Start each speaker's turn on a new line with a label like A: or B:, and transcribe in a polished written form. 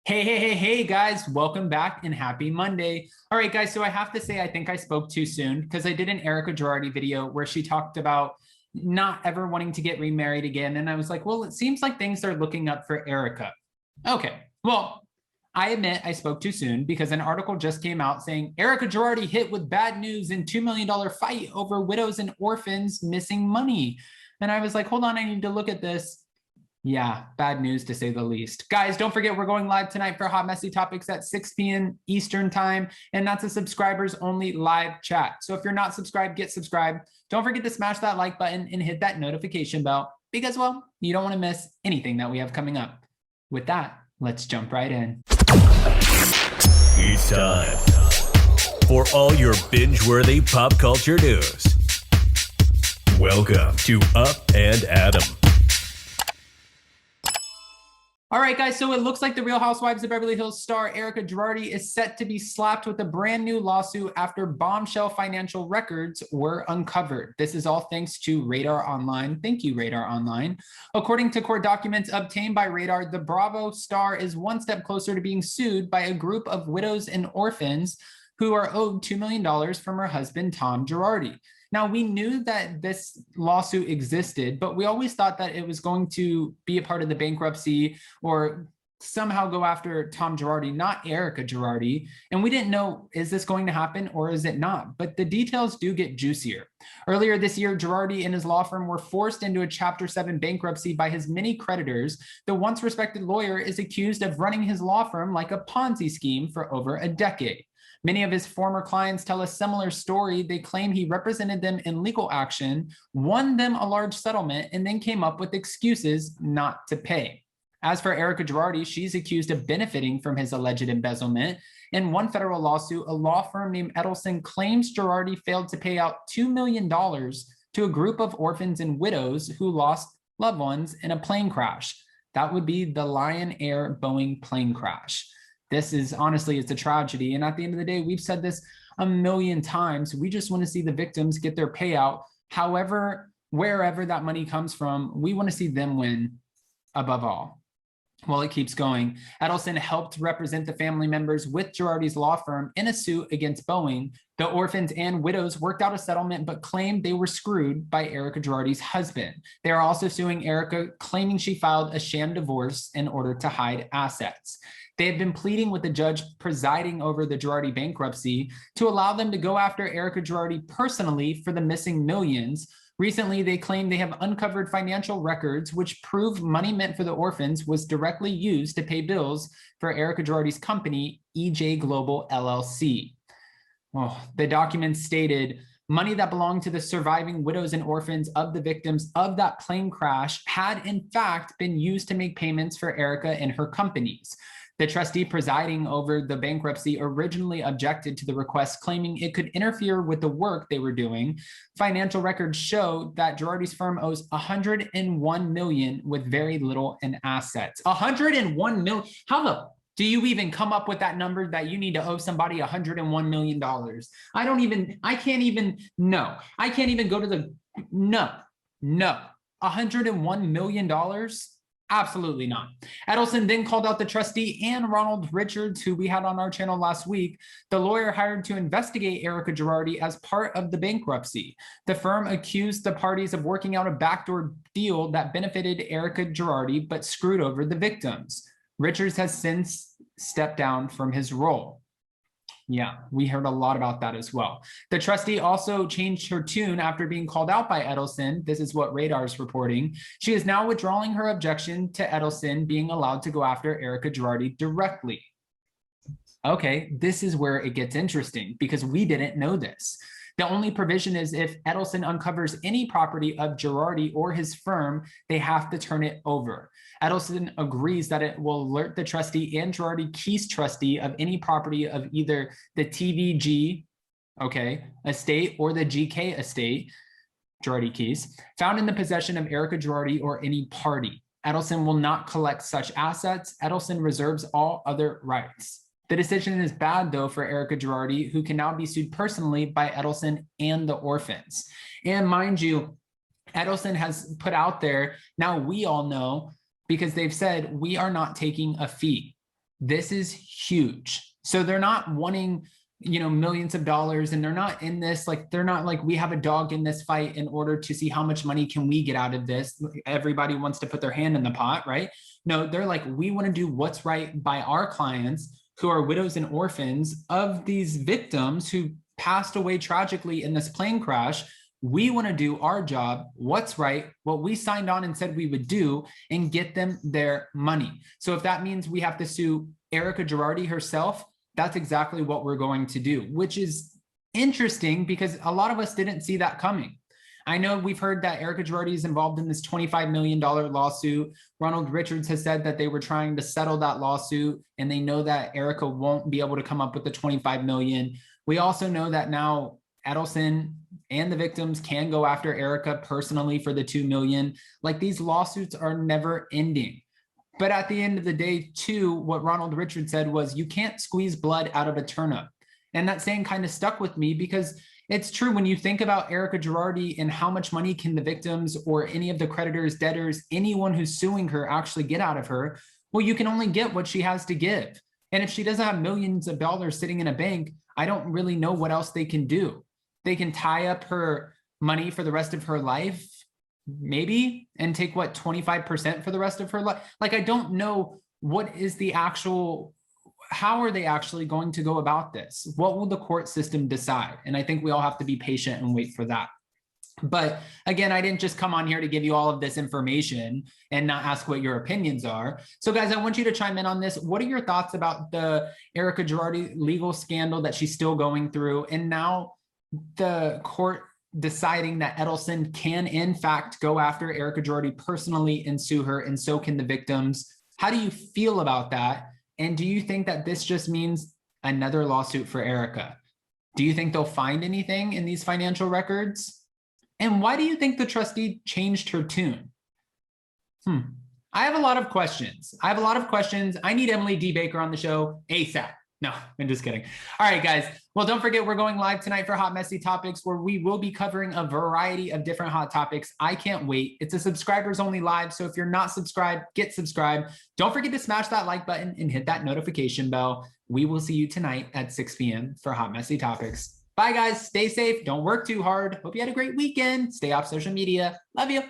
A: Hey, guys, welcome back and happy Monday. All right, guys, so I have to say, I think I spoke too soon because I did an Erika Girardi video where she talked about not ever wanting to get remarried again. And I was like, well, it seems like things are looking up for Erika. Okay, well, I admit I spoke too soon because an article just came out saying Erika Girardi hit with bad news in $2 million fight over widows and orphans missing money. And I was like, hold on, I need to look at this. Yeah, bad news to say the least. Guys, don't forget we're going live tonight for Hot Messy Topics at 6 p.m. Eastern time, and that's a subscribers only live chat. So if you're not subscribed, get subscribed. Don't forget to smash that like button and hit that notification bell because, well, you don't want to miss anything that we have coming up. With that, let's jump right in.
B: It's time for all your binge-worthy pop culture news. Welcome to Up and Adam.
A: All right, guys, so it looks like the Real Housewives of Beverly Hills star Erika Girardi is set to be slapped with a brand new lawsuit after bombshell financial records were uncovered. This is all thanks to Radar Online. Thank you, Radar Online. According to court documents obtained by Radar, the Bravo star is one step closer to being sued by a group of widows and orphans who are owed $2 million from her husband, Tom Girardi. Now, we knew that this lawsuit existed, but we always thought that it was going to be a part of the bankruptcy or somehow go after Tom Girardi, not Erika Girardi. And we didn't know, is this going to happen or is it not? But the details do get juicier. Earlier this year, Girardi and his law firm were forced into a Chapter 7 bankruptcy by his many creditors. The once respected lawyer is accused of running his law firm like a Ponzi scheme for over a decade. Many of his former clients tell a similar story. They claim he represented them in legal action, won them a large settlement, and then came up with excuses not to pay. As for Erika Girardi, she's accused of benefiting from his alleged embezzlement. In one federal lawsuit, a law firm named Edelson claims Girardi failed to pay out $2 million to a group of orphans and widows who lost loved ones in a plane crash. That would be the Lion Air Boeing plane crash. This is honestly, it's a tragedy. And at the end of the day, we've said this a million times. We just want to see the victims get their payout. However, wherever that money comes from, we want to see them win above all. Well, it keeps going. Edelson helped represent the family members with Girardi's law firm in a suit against Boeing. The orphans and widows worked out a settlement, but claimed they were screwed by Erika Girardi's husband. They are also suing Erika, claiming she filed a sham divorce in order to hide assets. They have been pleading with the judge presiding over the Girardi bankruptcy to allow them to go after Erika Girardi personally for the missing millions. Recently, they claim they have uncovered financial records which prove money meant for the orphans was directly used to pay bills for Erika Girardi's company, EJ Global LLC. Oh, the documents stated money that belonged to the surviving widows and orphans of the victims of that plane crash had in fact been used to make payments for Erika and her companies. The trustee presiding over the bankruptcy originally objected to the request, claiming it could interfere with the work they were doing. Financial records show that Girardi's firm owes $101 million with very little in assets. $101 million. How do you even come up with that number that you need to owe somebody $101 million? I can't even go to the, no. $101 million? Absolutely not. Edelson then called out the trustee and Ronald Richards, who we had on our channel last week, the lawyer hired to investigate Erika Girardi as part of the bankruptcy. The firm accused the parties of working out a backdoor deal that benefited Erika Girardi but screwed over the victims. Richards has since stepped down from his role. Yeah, we heard a lot about that as well. The trustee also changed her tune after being called out by Edelson. This is what Radar is reporting. She is now withdrawing her objection to Edelson being allowed to go after Erika Girardi directly. Okay, this is where it gets interesting because we didn't know this. The only provision is if Edelson uncovers any property of Girardi or his firm, they have to turn it over. Edelson agrees that it will alert the trustee and Girardi Keys trustee of any property of either the TVG, estate or the GK estate, Girardi Keys, found in the possession of Erika Girardi or any party. Edelson will not collect such assets. Edelson reserves all other rights. The decision is bad, though, for Erika Girardi, who can now be sued personally by Edelson and the orphans. And mind you, Edelson has put out there, now we all know, because they've said, we are not taking a fee. This is huge. So they're not wanting, millions of dollars, and they're not in this, like, they're not like, we have a dog in this fight in order to see how much money can we get out of this. Everybody wants to put their hand in the pot, right? No, they're like, we want to do what's right by our clients who are widows and orphans of these victims who passed away tragically in this plane crash. We want to do our job, what's right, what we signed on and said we would do, and get them their money. So if that means we have to sue Erika Girardi herself, that's exactly what we're going to do, which is interesting because a lot of us didn't see that coming. I know we've heard that Erika Girardi is involved in this $25 million lawsuit. Ronald Richards has said that they were trying to settle that lawsuit, and they know that Erika won't be able to come up with the $25 million. We also know that now Edelson and the victims can go after Erika personally for the $2 million. Like, these lawsuits are never ending. But at the end of the day, too, what Ronald Richards said was, you can't squeeze blood out of a turnip. And that saying kind of stuck with me because it's true. When you think about Erika Girardi and how much money can the victims or any of the creditors, debtors, anyone who's suing her actually get out of her, well, you can only get what she has to give. And if she doesn't have millions of dollars sitting in a bank, I don't really know what else they can do. They can tie up her money for the rest of her life, maybe, and take what, 25% for the rest of her life. Like, I don't know what is the actual, how are they actually going to go about this? What will the court system decide? And I think we all have to be patient and wait for that. But again, I didn't just come on here to give you all of this information and not ask what your opinions are. So guys, I want you to chime in on this. What are your thoughts about the Erika Girardi legal scandal that she's still going through? And now the court deciding that Edelson can in fact go after Erika Girardi personally and sue her, and so can the victims. How do you feel about that? And do you think that this just means another lawsuit for Erika? Do you think they'll find anything in these financial records? And why do you think the trustee changed her tune? I have a lot of questions. I need Emily D. Baker on the show ASAP. No, I'm just kidding. All right, guys. Well, don't forget, we're going live tonight for Hot Messy Topics, where we will be covering a variety of different hot topics. I can't wait. It's a subscribers only live. So if you're not subscribed, get subscribed. Don't forget to smash that like button and hit that notification bell. We will see you tonight at 6 p.m. for Hot Messy Topics. Bye, guys. Stay safe. Don't work too hard. Hope you had a great weekend. Stay off social media. Love you.